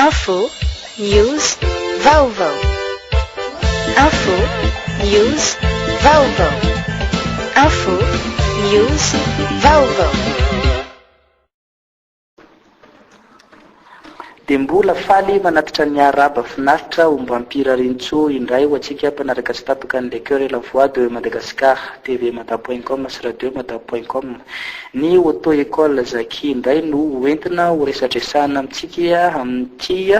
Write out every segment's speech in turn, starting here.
Info, news, vaovao. Info, news, vaovao. Info, news, vaovao. Dia mbola faly manatitra ny araba finaritra omba ampirarintso indray ho antsika mpanaraka sy tapaka an'ilay cœur et la voix de Madagascar, tvmata.com sy radiomata.com. Ny auto-école Zaki indray no entina ho resadresana amintsika amin'ity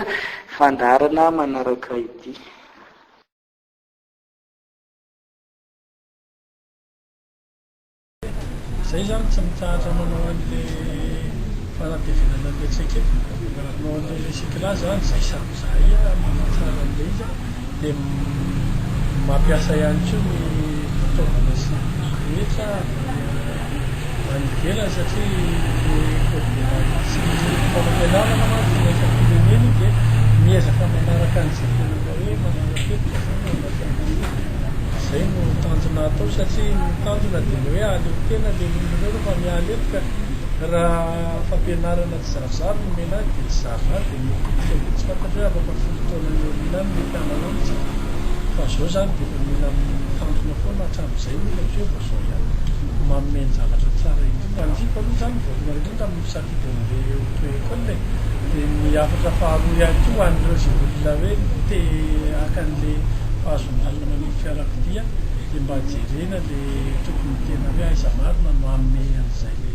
fandarana manaraka ity. Zay zany tsy mitahatra manao an'ilay fanatevenana betsaka manao an'ilay cyclage zany zay samizay manatsara an'ilay izy dia mampiasa ihany koa ny fitaovana sy rehetra manivela satria sy fampianarana manko rehefa fireneny dia miezaka manaraka an'izay tena hoe manaraketika zay no tanjona atao satria ny tanjona dia ny hoe aleo tena dia minareo rehefa mialetika raha fampianarana tsy zarizary no mena dia tsy zarizary dia tsy fantatra hoe afaka fotoana ny olona ny mpianana amitsy fa zao zany dia efa mila tanjona foana hatramin'izay mila hoe vao zao ihany mameno zavatra tsara indrindra anjifa aloha zany voalohany indrindra misafidy an'ilay auto-école dia miafatra faharoa ihany koa hoan'ireo zay olona hoe te haka an'ilay fahazondalina man'ny fiarakodia dia mba jerena ilay tokony tena hoe aiza marina no hanome an'izay le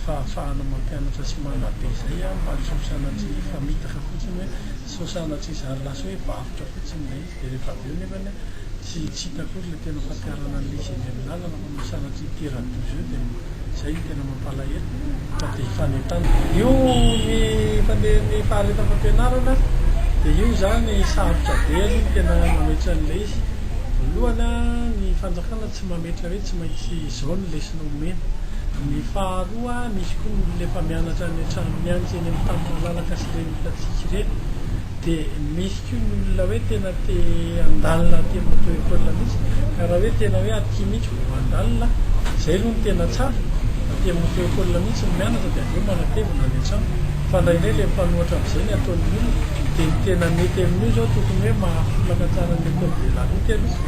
fahafahana mampianatra sy manabe izay mba sosanatry famitaka fotsiny hoe sosanatry zary lasa hoe vafotra fotsiny ilay izy dia rehefa avy eo nefany tsy hitakory le tena fampiarana an'ilay izy eny amin'ny lalana fa misanatry iteratozy eo dia zay tena mampalahelo fa dia fanentana io ny faharetana fampianarana dia io zany sarotra be aloha tena mametra an'ilay izy voalohana ny fanjakana tsy mametra hoe tsy maintsy zao ny lesona omena ny faharoa misy koa nylefa mianatra ny trano mianatra eny amin'ny tamina lalaka sy le mitatsika ireny dia misy koa ny olona hoe tena te andalina ty amin'ny auto-école mihitsy ka raha hoe tena hoe aty mihitsy vao andalina zay aloha ny tena tsara aty amin'ny auto-école mihitsy ny mianatra dia aveo manatevina ny an-trano fa indraindray le mpanohatra amin'izay ny ataon'ny olona dia ny tena mety amin'io zao tokony hoe mahafolaka tsara ny école de la route aloha